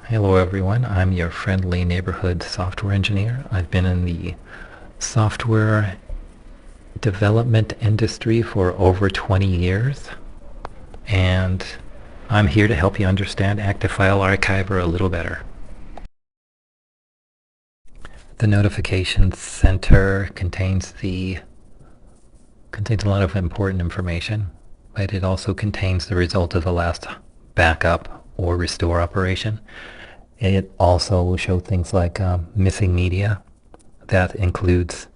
Hello everyone, I'm your friendly neighborhood software engineer. I've been in the software development industry for over 20 years, and I'm here to help you understand Active File Archiver a little better. The Notifications Center contains a lot of important information, but it also contains the result of the last backup or restore operation. It also will show things like missing media. That includes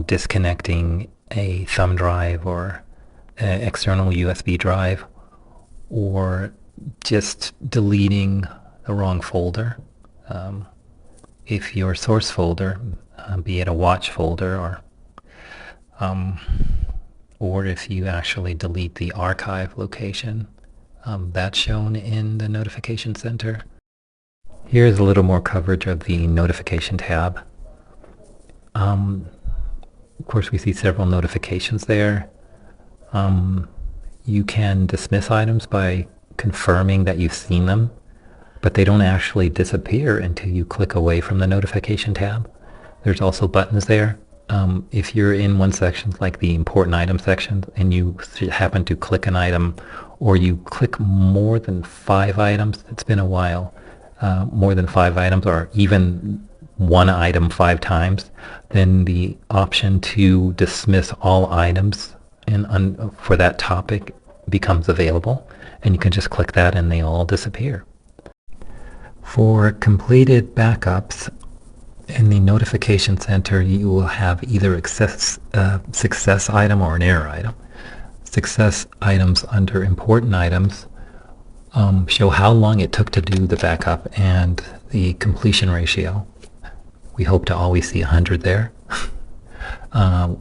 disconnecting a thumb drive or an external USB drive, or just deleting the wrong folder. If your source folder, be it a watch folder, or if you actually delete the archive location, that's shown in the Notification Center. Here's a little more coverage of the Notification tab. Of course, we see several notifications there. You can dismiss items by confirming that you've seen them, but they don't actually disappear until you click away from the Notification tab. There's also buttons there. If you're in one section, like the important item section, and you happen to click an item, or you click more than 5 items, it's been a while, more than 5 items, or even one item 5 times, then the option to dismiss all items for that topic becomes available, and you can just click that and they all disappear. For completed backups, in the Notification Center, you will have either a success item or an error item. Success items under important items show how long it took to do the backup and the completion ratio. We hope to always see 100 there.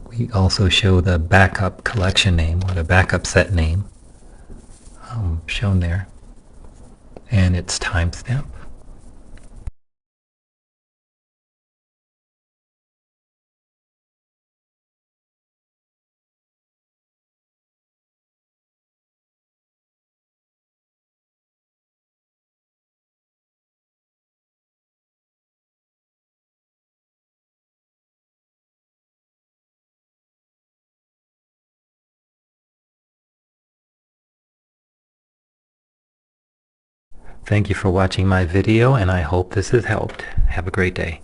We also show the backup collection name, or the backup set name, shown there, and its timestamp. Thank you for watching my video, and I hope this has helped. Have a great day.